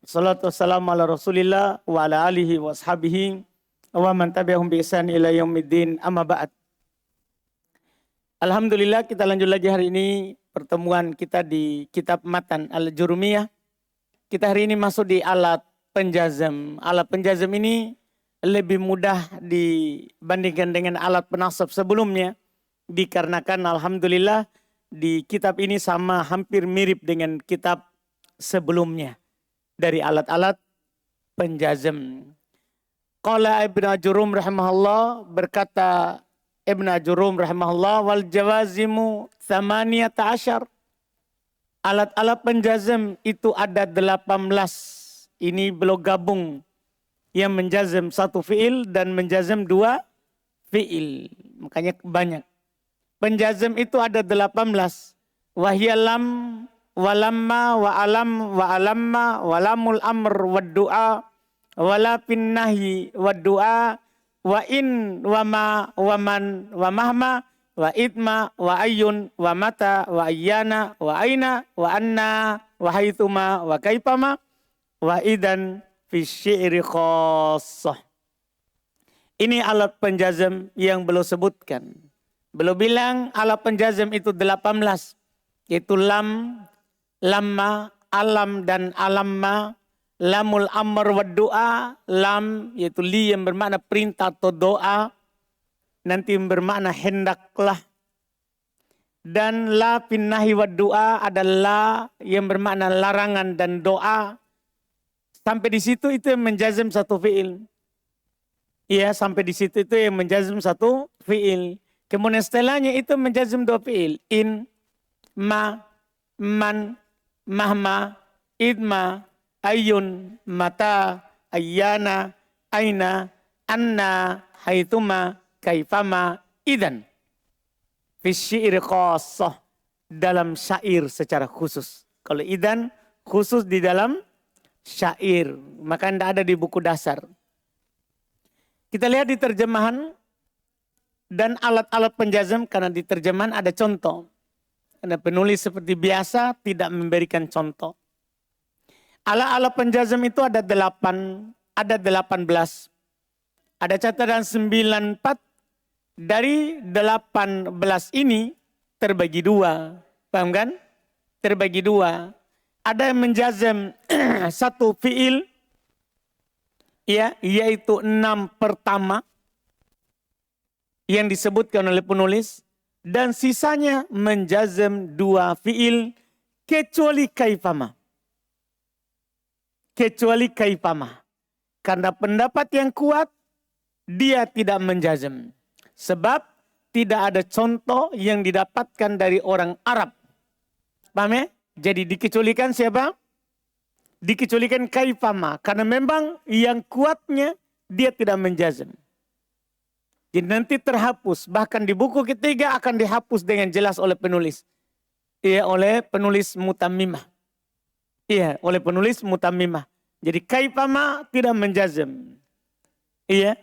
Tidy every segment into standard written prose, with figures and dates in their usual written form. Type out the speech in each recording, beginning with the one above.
Salatu wassalamu ala rasulillah wa ala alihi wa ashabihi wa man tabi'ahum bi ihsan ila yaumiddin amma ba'd. Alhamdulillah kita lanjut lagi hari ini pertemuan kita di kitab Matan Al-Jurumiyah. Kita hari ini masuk di alat penjazam. Alat penjazam ini lebih mudah dibandingkan dengan alat penasab sebelumnya. Dikarenakan alhamdulillah di kitab ini sama hampir mirip dengan kitab sebelumnya. Dari alat-alat penjazam. Qala Ibnu Ajurum rahimahullah, berkata Ibnu Ajurum rahimahullah, wal jawazimu thamaniyata asyar. Alat-alat penjazam itu ada 18. Ini belum gabung yang menjazam satu fiil dan menjazam dua fiil. Makanya banyak. Penjazam itu ada 18. Wahyalam walamma wa alam wa alamma walamul amr wa du'a wala pinnahi wa du'a wa in wa ma wa man wa mahma wa itma wa ayyun wa mata wa ayyana wa aina wa anna wa haitsuma wa kaifama wa idan fi syi'ri khassah. Ini alat penjazam yang belum sebutkan. Belum bilang alat penjazam itu 18. Yaitu lam, lamma, alam dan alamma, lamul amr wa doa, lam yaitu li yang bermakna perintah atau doa, nanti bermakna hendaklah. Dan la pinnahi wa doa adalah yang bermakna larangan dan doa. Sampai di situ itu yang menjazam satu fiil. Iya, sampai di situ itu yang menjazam satu fiil. Kemudian setelahnya itu menjazam dua fiil. In, ma, man, mahma, idma, ayun, mata, ayyana, aina, anna, haituma, kaifama, idan. Fi syi'ri khassah. Dalam syair secara khusus. Kalau idan khusus di dalam syair. Maka tidak ada di buku dasar. Kita lihat di terjemahan. Dan alat-alat penjazam karena di terjemahan ada contoh. Karena penulis seperti biasa tidak memberikan contoh. Alat-alat penjazam itu ada 8, ada 18. Ada catatan 94. Dari 18 ini terbagi 2. Paham kan? Terbagi 2. Ada yang menjazam satu fiil. Ya, yaitu 6 pertama. Yang disebutkan oleh penulis. Dan sisanya menjazam 2 fiil kecuali kaifama. Kecuali kaifama. Karena pendapat yang kuat dia tidak menjazam. Sebab tidak ada contoh yang didapatkan dari orang Arab. Paham ya? Jadi dikecualikan siapa? Dikecualikan kaifama. Karena memang yang kuatnya dia tidak menjazam. Jadi nanti terhapus. Bahkan di buku ketiga akan dihapus dengan jelas oleh penulis. Iya, oleh penulis mutammimah. Iya, oleh penulis mutammimah. Jadi kaifama tidak menjazam. Iya.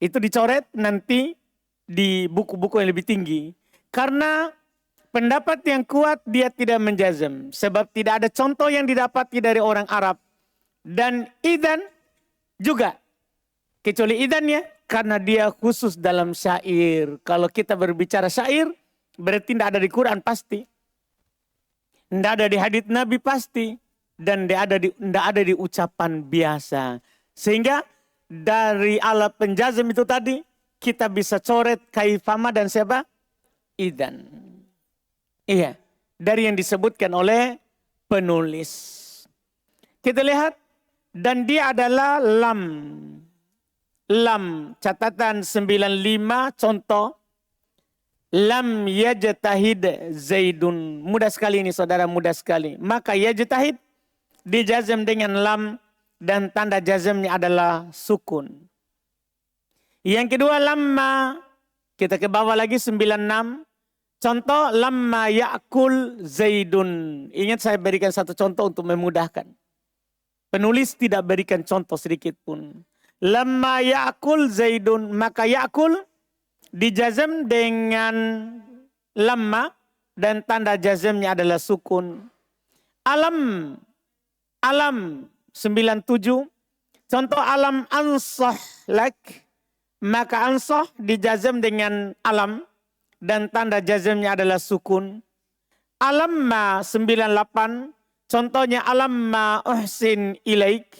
Itu dicoret nanti di buku-buku yang lebih tinggi. Karena pendapat yang kuat dia tidak menjazam. Sebab tidak ada contoh yang didapati dari orang Arab. Dan idan juga. Kecuali idan ya. Karena dia khusus dalam syair. Kalau kita berbicara syair, berarti tidak ada di Quran pasti. Tidak ada di hadits Nabi pasti. Dan tidak ada di ucapan biasa. Sehingga dari alat penjazam itu tadi, kita bisa coret kaifama dan siapa? Idan. Iya, dari yang disebutkan oleh penulis. Kita lihat, dan dia adalah lam. Lam, catatan 95, contoh. Lam yajtahid Zaidun. Mudah sekali ini saudara, mudah sekali. Maka yajtahid dijazam dengan lam dan tanda jazamnya adalah sukun. Yang kedua lamma. Kita ke bawah lagi 96. Contoh lamma ya'kul Zaidun. Ingat saya berikan satu contoh untuk memudahkan. Penulis tidak berikan contoh sedikit pun. Lamma ya'kul Zaidun, maka ya'kul dijazam dengan lamma dan tanda jazamnya adalah sukun. Alam alam 97. Contoh alam ansah lak, maka ansah dijazam dengan alam dan tanda jazamnya adalah sukun. Alam ma 98, contohnya alam ma uhsin ilaik,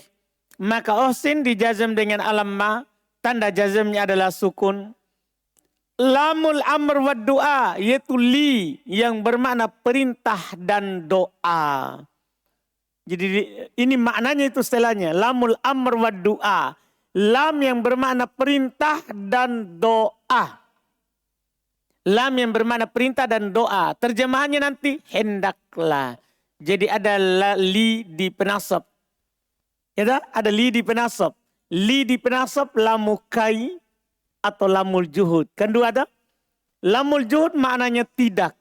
maka uhsin dijazam dengan alam ma, tanda jazamnya adalah sukun. Lamul amr wa doa, yaitu li yang bermakna perintah dan doa. Jadi ini maknanya itu istilahnya. Lamul amr wa doa. Lam yang bermakna perintah dan doa. Lam yang bermakna perintah dan doa. Terjemahannya nanti hendaklah. Jadi ada li di penasab. Ya, ada li di penasab. Li di penasab lamukai atau lamul juhud. Kan dua ada? Lamul juhud maknanya tidak.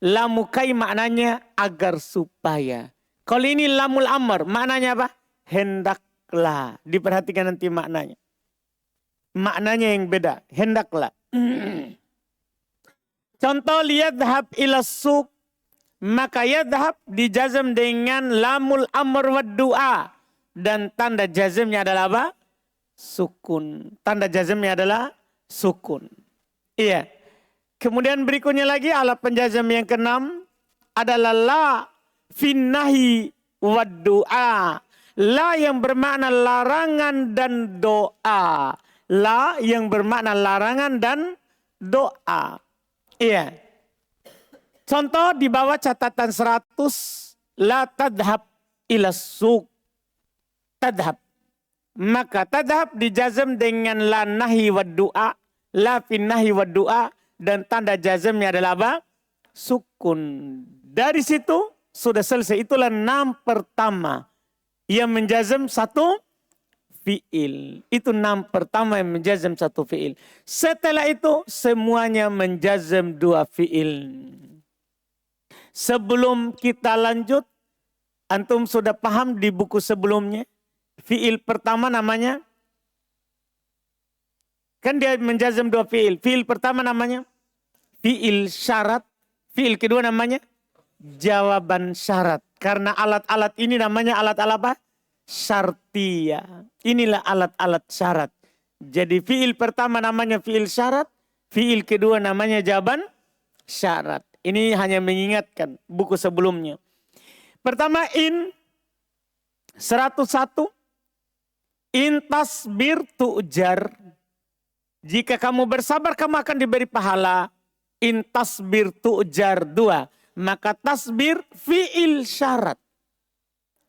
Lamukai maknanya agar supaya. Kalau ini lamul amr maknanya apa? Hendaklah. Diperhatikan nanti maknanya. Maknanya yang beda. Hendaklah. Contoh liyadhab ila suq. Maka yadhab dijazam dengan lamul amr wa du'a. Dan tanda jazamnya adalah apa? Sukun. Tanda jazamnya adalah sukun. Iya. Kemudian berikutnya lagi alat penjazam yang keenam adalah la finnahi wa du'a. La yang bermakna larangan dan doa. La yang bermakna larangan dan doa. Iya. Contoh di bawah catatan 100. La tadhab ila suq. Tadhab. Maka tadhab dijazam dengan la nahi wa du'a. La fin nahi wa du'a. Dan tanda jazamnya adalah apa? Sukun. Dari situ sudah selesai. Itulah 6 pertama. Yang menjazam satu fi'il. Itu 6 pertama yang menjazam satu fi'il. Setelah itu semuanya menjazam 2 fi'il. Sebelum kita lanjut. Antum sudah paham di buku sebelumnya. Fi'il pertama namanya. Kan dia menjazam 2 fi'il. Fi'il pertama namanya fi'il syarat. Fi'il kedua namanya jawaban syarat. Karena alat-alat ini namanya alat-alat apa? Syartiyah. Inilah alat-alat syarat. Jadi fi'il pertama namanya fi'il syarat. Fi'il kedua namanya jawaban syarat. Ini hanya mengingatkan buku sebelumnya. Pertama in 101. In tasbir tu'jar. Jika kamu bersabar kamu akan diberi pahala. In tasbir tu'jar 2. Maka tasbir fi'il syarat.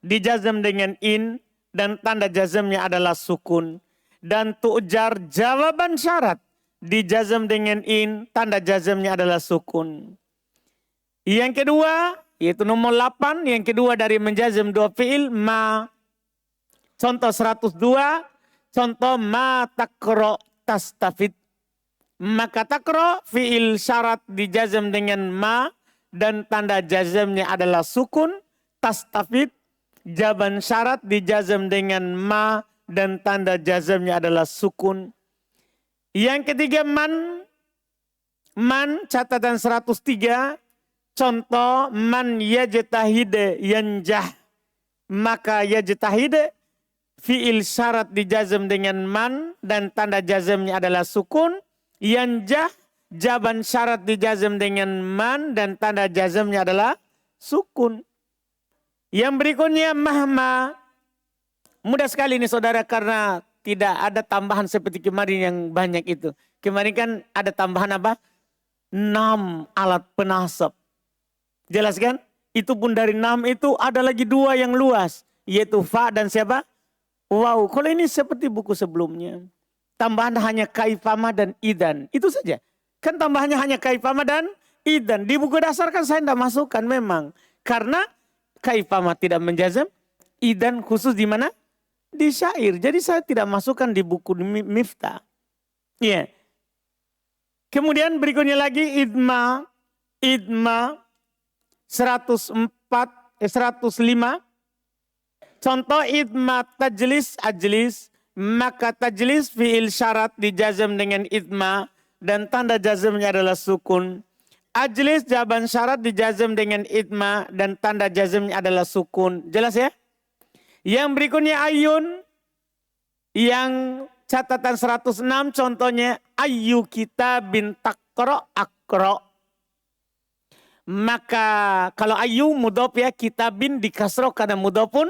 Dijazam dengan in. Dan tanda jazamnya adalah sukun. Dan tu'jar jawaban syarat. Dijazam dengan in. Tanda jazamnya adalah sukun. Yang kedua. Yaitu nomor 8. Yang kedua dari menjazam 2 fi'il. Ma. Contoh 102. Contoh ma takro tastafid. Maka takro fi'il syarat dijazam dengan ma. Dan tanda jazamnya adalah sukun. Tastafid. Jawaban syarat dijazam dengan ma. Dan tanda jazamnya adalah sukun. Yang ketiga man. Man catatan 103. Contoh man yajtahide yanjah. Maka yajtahide fi'il syarat dijazam dengan man. Dan tanda jazamnya adalah sukun. Yanjah jawaban syarat dijazam dengan man. Dan tanda jazamnya adalah sukun. Yang berikutnya mahma. Mudah sekali ini saudara karena tidak ada tambahan seperti kemarin yang banyak itu. Kemarin kan ada tambahan apa? 6 alat penasab. Jelas kan? Itu pun dari 6 itu ada lagi 2 yang luas. Yaitu fa dan siapa? Wow. Kalau ini seperti buku sebelumnya. Tambahan hanya kaifama dan idan. Itu saja. Kan tambahannya hanya kaifama dan idan. Di buku dasar kan saya tidak masukkan memang. Karena kaifama tidak menjazam. Idan khusus di mana? Di syair. Jadi saya tidak masukkan di buku miftah. Iya. Yeah. Kemudian berikutnya lagi idma. Idma. 105. Contoh idma tajlis ajlis. Maka tajlis fi'il syarat dijazam dengan idma. Dan tanda jazamnya adalah sukun. Ajlis jawaban syarat dijazam dengan idma. Dan tanda jazamnya adalah sukun. Jelas ya? Yang berikutnya ayun. Yang catatan 106 contohnya ayu kita bin takro akro. Maka kalau ayu mudhof ya, kitabin dikasroh karena mudhofun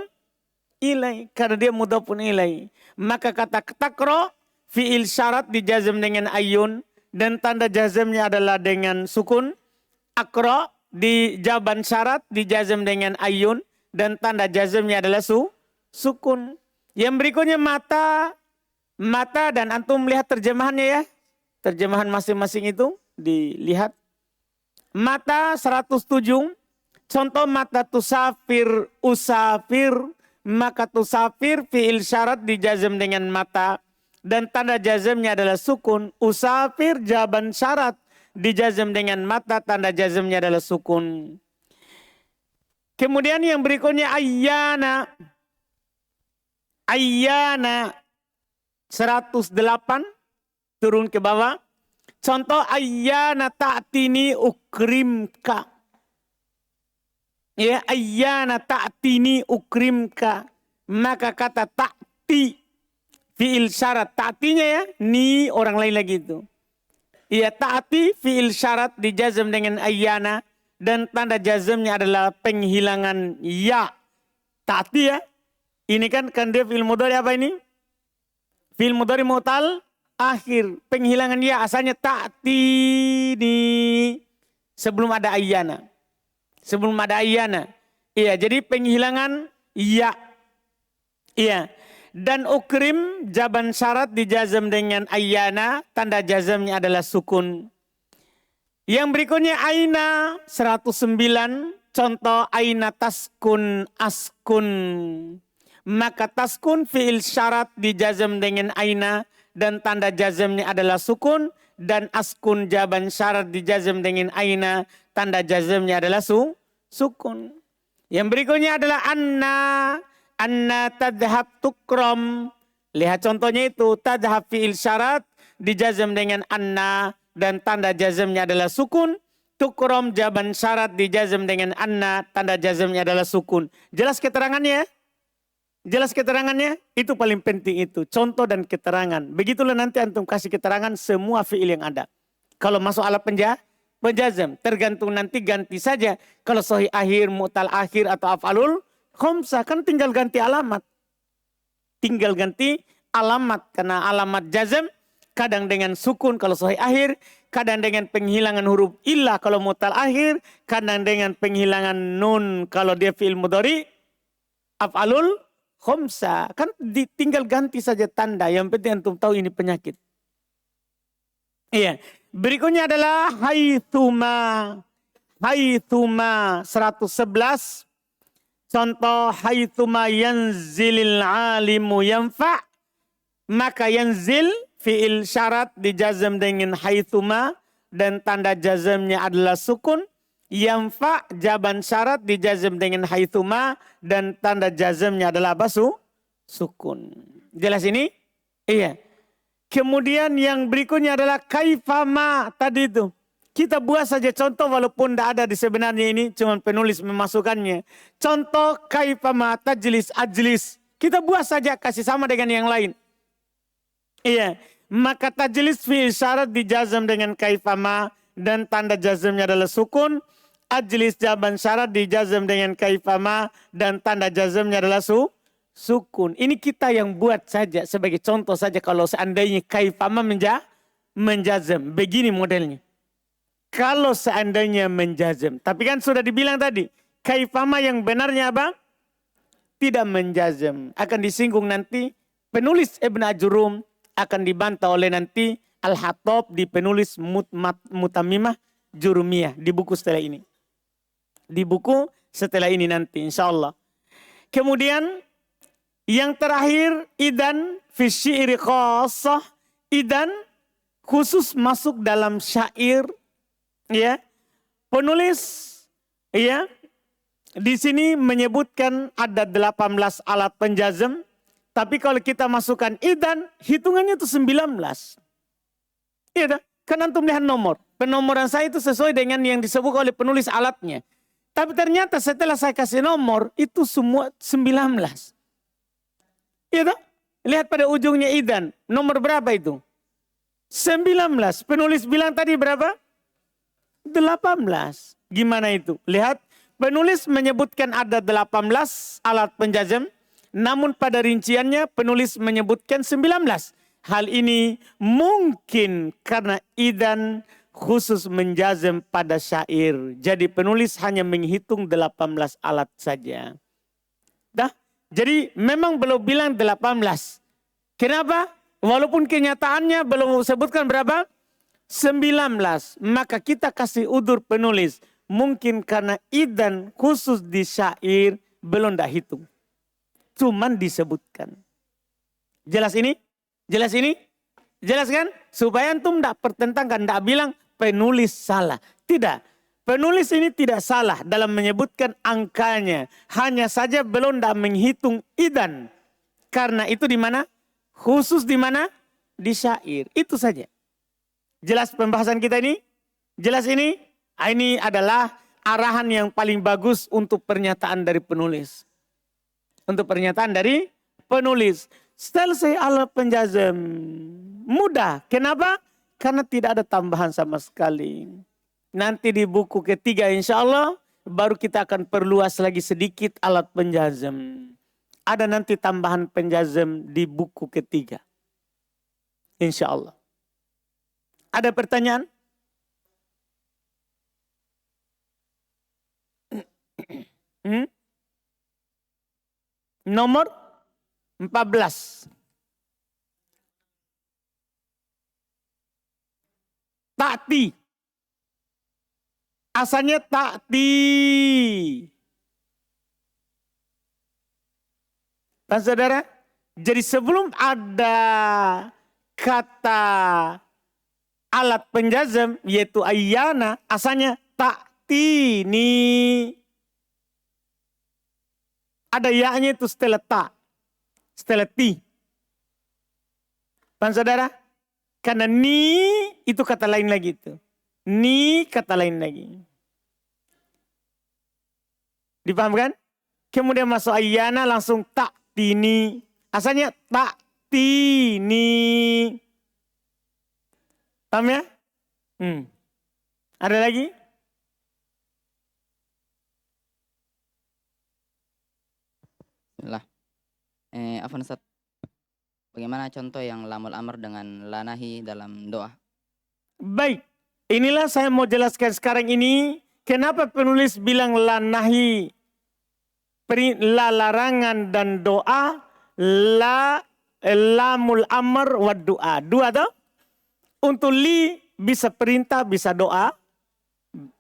ilai. Karena dia mudhofun ilai. Maka kata takro fi'il syarat dijazm dengan ayun. Dan tanda jazmnya adalah dengan sukun. Akro di jawaban syarat dijazm dengan ayun. Dan tanda jazmnya adalah sukun. Yang berikutnya mata. Mata dan antum melihat terjemahannya ya. Terjemahan masing-masing itu dilihat. Mata 107. Contoh mata tusafir usafir. Maka tusafir fi'il syarat dijazm dengan mata. Dan tanda jazmnya adalah sukun. Usafir jawaban syarat dijazm dengan mata. Tanda jazmnya adalah sukun. Kemudian yang berikutnya ayyana. Ayyana 108 turun ke bawah. Contoh ayyana ta'tini ukrimka. Ya, ayyana ta'tini ukrimka. Maka kata ta'ti fi'il syarat. Ta'tinya ya, ni orang lain lagi itu. Ya, ta'ti fi'il syarat dijazm dengan ayyana. Dan tanda jazmnya adalah penghilangan ya. Ta'ti ya. Ini kan dia fi'il mudhari apa ini? Fi'il mudhari mu'tal akhir. Penghilangan ya asalnya ta'tini. Sebelum ada ayyana. Sebelum ada ayyana. Iya, jadi penghilangan ya. Iya. Dan ukrim jawaban syarat dijazm dengan ayyana. Tanda jazmnya adalah sukun. Yang berikutnya aina 109. Contoh aina taskun askun. Maka taskun fi'il syarat dijazm dengan aina. Dan tanda jazmnya adalah sukun. Dan askun jawaban syarat dijazm dengan aina. Tanda jazmnya adalah sukun. Yang berikutnya adalah anna. Anna tadhab tukrom. Lihat contohnya itu. Tadhab fi'il syarat dijazm dengan anna. Dan tanda jazmnya adalah sukun. Tukrom jawaban syarat dijazm dengan anna. Tanda jazmnya adalah sukun. Jelas keterangannya? Jelas keterangannya? Itu paling penting itu. Contoh dan keterangan. Begitulah nanti antum kasih keterangan semua fi'il yang ada. Kalau masuk alat penjazm. Tergantung nanti ganti saja. Kalau sahih akhir, mu'tal akhir atau af'alul khamsah. Kan tinggal ganti alamat. Tinggal ganti alamat. Karena alamat jazm kadang dengan sukun kalau sahih akhir. Kadang dengan penghilangan huruf illah kalau mu'tal akhir. Kadang dengan penghilangan nun kalau dia fi'il mudhari. Af'alul khamsah. Kan tinggal ganti saja tanda. Yang penting antum tahu ini penyakit. Iya. Berikutnya adalah haithuma. Haithuma 111. Contoh haithuma yanzilil alimu yanfa'. Maka yanzil fi'il syarat dijazm dengan haithuma. Dan tanda jazmnya adalah sukun. Yanfa jawaban syarat dijazm dengan haithuma. Dan tanda jazmnya adalah apa? Sukun. Jelas ini? Iya. Kemudian yang berikutnya adalah kaifama tadi itu. Kita buat saja contoh walaupun tidak ada di sebenarnya ini. Cuma penulis memasukkannya. Contoh kaifama tajlis ajlis. Kita buat saja kasih sama dengan yang lain. Iya. Maka tajlis fi'il syarat dijazm dengan kaifama. Dan tanda jazmnya adalah sukun. Ajlis jawaban syarat dijazm dengan kaifama. Dan tanda jazmnya adalah sukun. Ini kita yang buat saja sebagai contoh saja. Kalau seandainya kaifama menjazm. Begini modelnya. Kalau seandainya menjazm. Tapi kan sudah dibilang tadi. Kaifama yang benarnya apa? Tidak menjazm. Akan disinggung nanti. Penulis Ibn Ajurum akan dibantah oleh nanti Al-Hattab di penulis Mutamimah Jurumiyah. Di buku setelah ini. Di buku setelah ini nanti insya Allah. Kemudian yang terakhir idan fi syi'ri khassah. Idan khusus masuk dalam syair. Ya. Penulis ya di sini menyebutkan ada 18 alat penjazm. Tapi kalau kita masukkan idan hitungannya itu 19. Iya dah. Kan antum lihat nomor. Penomoran saya itu sesuai dengan yang disebut oleh penulis alatnya. Tapi ternyata setelah saya kasih nomor itu semua 19. Iya toh? Lihat pada ujungnya idan. Nomor berapa itu? 19. Penulis bilang tadi berapa? 18. Gimana itu? Lihat. Penulis menyebutkan ada 18 alat penjazam. Namun pada rinciannya penulis menyebutkan 19. Hal ini mungkin karena idan khusus menjazam pada syair. Jadi penulis hanya menghitung 18 alat saja. Dah? Jadi memang belum bilang 18. Kenapa? Walaupun kenyataannya belum sebutkan berapa? 19. Maka kita kasih udur penulis. Mungkin karena idan khusus di syair belum dah hitung. Cuman disebutkan. Jelas ini? Jelas ini? Jelas kan? Supaya antum tidak pertentangkan, tidak bilang penulis salah. Tidak. Penulis ini tidak salah dalam menyebutkan angkanya. Hanya saja belum tidak menghitung idan. Karena itu di mana? Khusus di mana? Di syair. Itu saja. Jelas pembahasan kita ini? Jelas ini? Ini adalah arahan yang paling bagus untuk pernyataan dari penulis. Untuk pernyataan dari penulis. Selesai alat penjazam. Mudah. Kenapa? Karena tidak ada tambahan sama sekali. Nanti di buku ketiga insya Allah baru kita akan perluas lagi sedikit alat penjazam. Ada nanti tambahan penjazam di buku ketiga. Insya Allah. Ada pertanyaan? Nomor 14. Ta'ti. Asalnya ta'ti. Pak saudara, jadi sebelum ada kata alat penjazam yaitu ayyana, asalnya ta'ti ni. Ada ya-nya itu setelah ta, setelah ti. Pak saudara, karena ni itu kata lain lagi itu. Ni kata lain lagi. Dipahamkan? Kemudian masuk ayyana langsung ta'ti ni. Asalnya ta'ti ni. Paham ya? Ada lagi? Lah, Afwan Ustaz, bagaimana contoh yang lamul amr dengan lanahi dalam doa? Baik, inilah saya mau jelaskan sekarang ini. Kenapa penulis bilang lanahi, la larangan dan doa, lamul amr wa doa. Dua toh? Untuk li bisa perintah, bisa doa.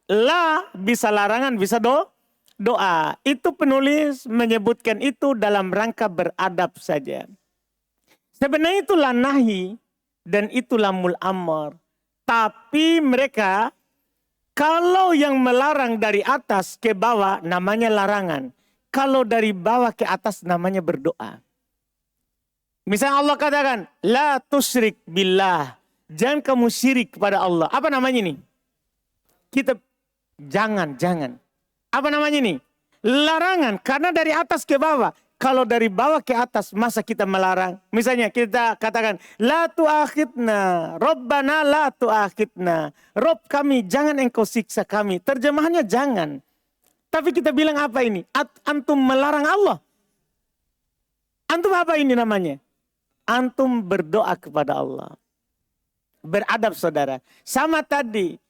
La bisa larangan, bisa doa. Itu penulis menyebutkan itu dalam rangka beradab saja. Sebenarnya itu nahi dan itu lamul amr. Tapi mereka kalau yang melarang dari atas ke bawah namanya larangan. Kalau dari bawah ke atas namanya berdoa. Misalnya Allah katakan, la tusyrik billah. Jangan kamu syirik kepada Allah. Apa namanya ini? Kita jangan. Apa namanya ini? Larangan. Karena dari atas ke bawah. Kalau dari bawah ke atas masa kita melarang. Misalnya kita katakan. La tu'akhidna. Rabbana la tu'akhidna. Rob kami jangan engkau siksa kami. Terjemahannya jangan. Tapi kita bilang apa ini? Antum melarang Allah. Antum apa ini namanya? Antum berdoa kepada Allah. Beradab saudara. Sama tadi.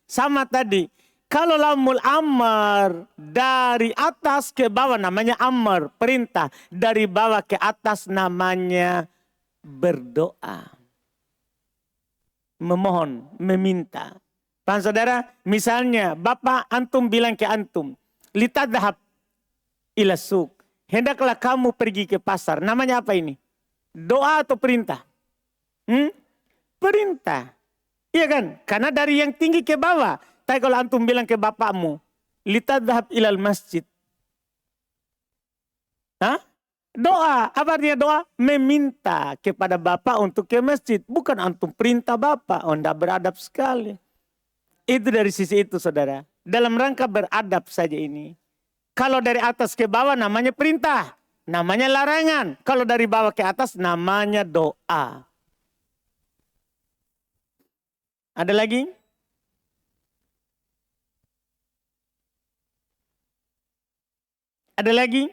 Kalau lamul amr dari atas ke bawah namanya amr, perintah. Dari bawah ke atas namanya berdoa. Memohon, meminta. Paham saudara? Misalnya bapak antum bilang ke antum, litadhab ila suq. Hendaklah kamu pergi ke pasar. Namanya apa ini? Doa atau perintah? Perintah. Iya kan? Karena dari yang tinggi ke bawah. Tapi kalau antum bilang ke bapakmu, litadhab ilal masjid. Hah? Doa. Apa artinya doa? Meminta kepada bapak untuk ke masjid. Bukan antum perintah bapak. Oh, enggak beradab sekali. Itu dari sisi itu saudara. Dalam rangka beradab saja ini. Kalau dari atas ke bawah namanya perintah. namanya larangan. Kalau dari bawah ke atas namanya doa. Ada lagi? Ada lagi?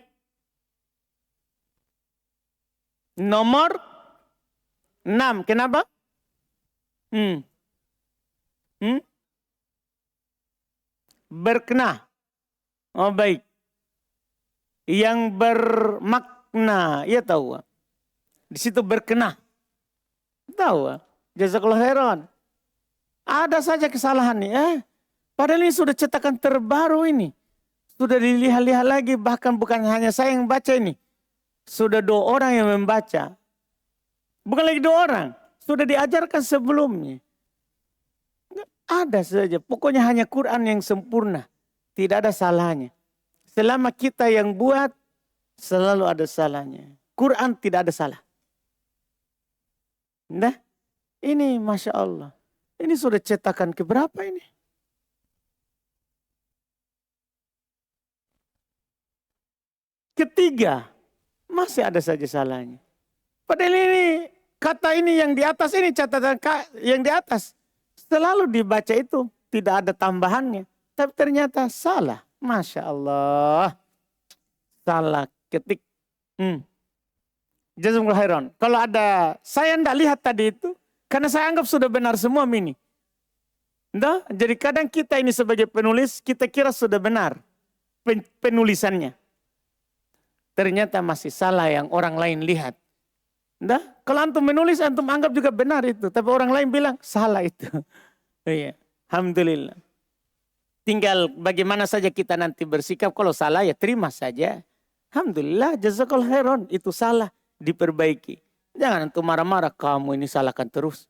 Nomor 6. Kenapa? Hmm. Berkenah. Oh baik. Yang bermakna. Ya tahu. Di situ berkenah. Tahu. Jazakallah khairan. Ada saja kesalahan nih. Padahal ini sudah cetakan terbaru ini. Sudah dilihat-lihat lagi. Bahkan bukan hanya saya yang baca ini. Sudah 2 orang yang membaca. Bukan lagi 2 orang. Sudah diajarkan sebelumnya. Ada saja. Pokoknya hanya Quran yang sempurna. Tidak ada salahnya. Selama kita yang buat, selalu ada salahnya. Quran tidak ada salah. Nah, ini Masya Allah. Ini sudah cetakan keberapa ini? Ketiga. Masih ada saja salahnya. Padahal ini, kata ini yang di atas ini, catatan yang di atas. Selalu dibaca itu, tidak ada tambahannya. Tapi ternyata salah. Masya Allah. Salah ketik. Jazakumullah khairan. Kalau ada, saya tidak lihat tadi itu. Karena saya anggap sudah benar semua ini. Nah, jadi kadang kita ini sebagai penulis, kita kira sudah benar penulisannya. Ternyata masih salah yang orang lain lihat. Nah, kalau antum menulis, antum anggap juga benar itu. Tapi orang lain bilang, salah itu. Iya, alhamdulillah. Tinggal bagaimana saja kita nanti bersikap. Kalau salah ya terima saja. Alhamdulillah, jazakallah khairan. Itu salah, diperbaiki. Jangan antum marah-marah, kamu ini salahkan terus.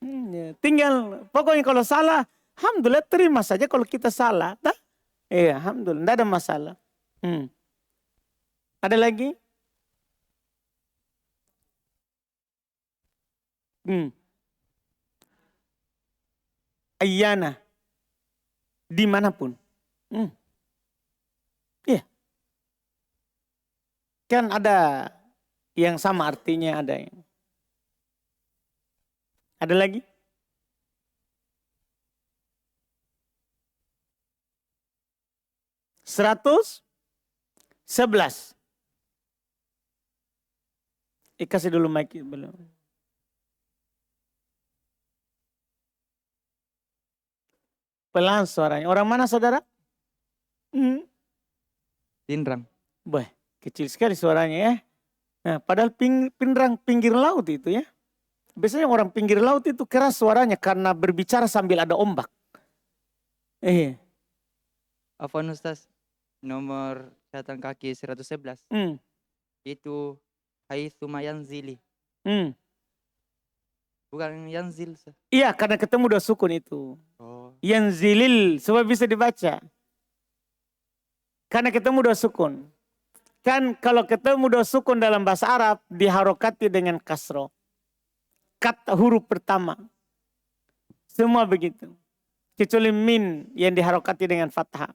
Ya. Tinggal, pokoknya kalau salah, alhamdulillah terima saja kalau kita salah. Nah, iya, alhamdulillah, tidak ada masalah. Ada lagi? Ayyana. Dimanapun. Iya. Kan ada yang sama artinya, ada yang. Ada lagi? Seratus 11. Kasih dulu mic belum. Pelan suaranya. Orang mana saudara? Pinrang. Wah, kecil sekali suaranya ya. Nah, padahal Pinrang pinggir laut itu ya. Biasanya orang pinggir laut itu keras suaranya karena berbicara sambil ada ombak. Afwan Ustaz, nomor catatan kaki 111. Itu haitsuma yanzili. Bukan yanzil. Iya, karena ketemu dua sukun itu. Oh. Yanzilil, supaya bisa dibaca. Karena ketemu dua sukun. Kan kalau ketemu dua sukun dalam bahasa Arab, diharokati dengan kasro. Kata huruf pertama. Semua begitu. Kecuali min yang diharokati dengan fathah.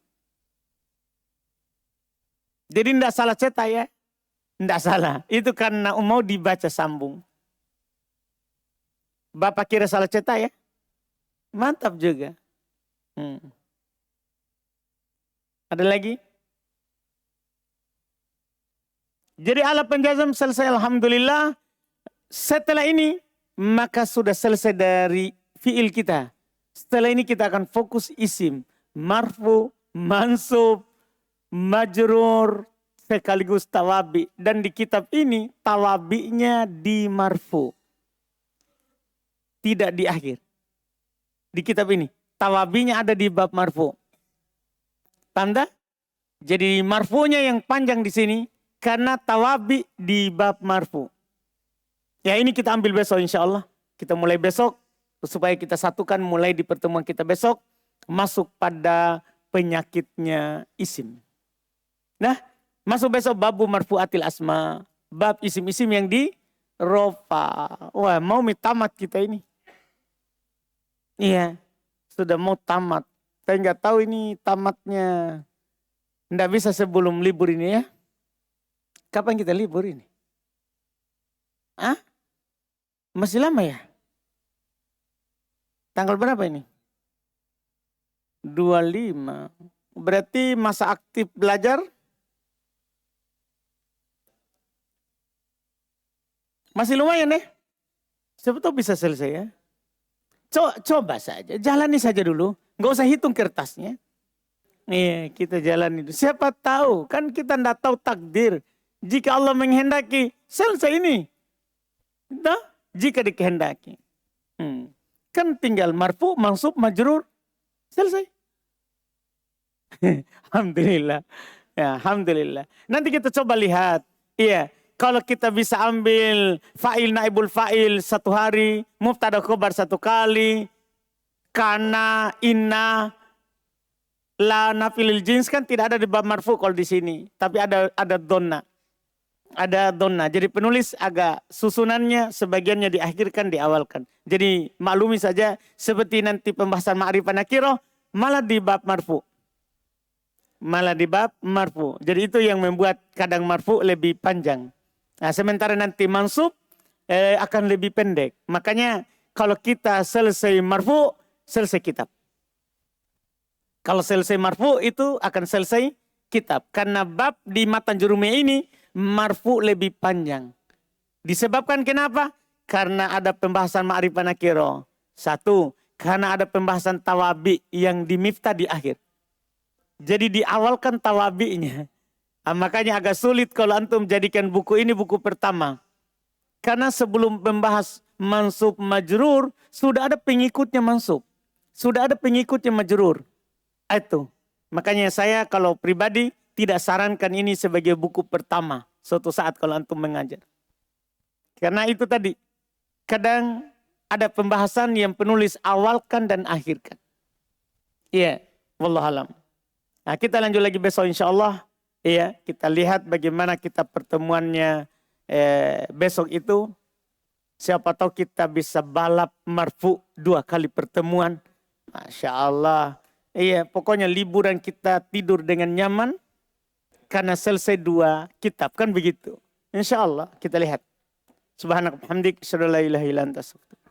Jadi tidak salah cetak ya. Tidak salah. Itu karena mau dibaca sambung. Bapak kira salah cetak ya? Mantap juga. Ada lagi? Jadi ala penjazam selesai alhamdulillah. Setelah ini maka sudah selesai dari fiil kita. Setelah ini kita akan fokus isim. Marfu, mansub, majrur, sekaligus tawabi. Dan di kitab ini tawabinya di marfu. Tidak di akhir. Di kitab ini. Tawabinya ada di bab marfu. Tanda? Jadi marfunya yang panjang di sini. Karena tawabi di bab marfu. Ya ini kita ambil besok insya Allah. Kita mulai besok. Supaya kita satukan mulai di pertemuan kita besok. Masuk pada penyakitnya isim. Nah, masuk besok babu marfuatil asma. Bab isim-isim yang di rofa. Wah, mau tamat kita ini. Iya, sudah mau tamat. Saya nggak tahu ini tamatnya. Nggak bisa sebelum libur ini ya. Kapan kita libur ini? Hah? Masih lama ya? Tanggal berapa ini? 25. Berarti masa aktif belajar masih lumayan ya? Siapa tahu bisa selesai ya? Coba saja, jalani saja dulu. Nggak usah hitung kertasnya. Iya, kita jalani. Siapa tahu, kan kita nggak tahu takdir. Jika Allah menghendaki, selesai ini. Nah, jika dikehendaki. Kan tinggal marfu, mansub, majrur. Selesai. Alhamdulillah. Ya, alhamdulillah. Nanti kita coba lihat. Iya, kalau kita bisa ambil fa'il naibul fa'il satu hari, mubtada khobar satu kali, kana, inna, la nafilil jins kan tidak ada di bab marfu kalau di sini, tapi ada donna. Ada donna. Jadi penulis agak susunannya sebagiannya diakhirkan, diawalkan. Jadi maklumi saja seperti nanti pembahasan ma'rifah nakirah malah di bab marfu. Malah di bab marfu. Jadi itu yang membuat kadang marfu lebih panjang. Nah, sementara nanti mansub akan lebih pendek. Makanya kalau kita selesai marfu, selesai kitab. Kalau selesai marfu itu akan selesai kitab. Karena bab di matan jurumiyah ini marfu lebih panjang. Disebabkan kenapa? Karena ada pembahasan ma'rifah nakiro. Satu, karena ada pembahasan tawabi yang di miftah di akhir. Jadi diawalkan tawabi'nya. Makanya agak sulit kalau antum jadikan buku ini buku pertama. Karena sebelum membahas mansub majrur, sudah ada pengikutnya mansub. Sudah ada pengikutnya majrur. Itu. Makanya saya kalau pribadi tidak sarankan ini sebagai buku pertama suatu saat kalau antum mengajar. Karena itu tadi, kadang ada pembahasan yang penulis awalkan dan akhirkan. Iya, wallahualam. Nah, kita lanjut lagi besok insyaAllah. Iya, kita lihat bagaimana kita pertemuannya besok itu. Siapa tahu kita bisa balap marfu 2 kali pertemuan. Masya Allah. Iya, pokoknya liburan kita tidur dengan nyaman. Karena selesai 2 kitab, kan begitu. Insya Allah kita lihat. Subhanallah, hamdik, asyhadu an la ilaha illa anta, astaghfiruka.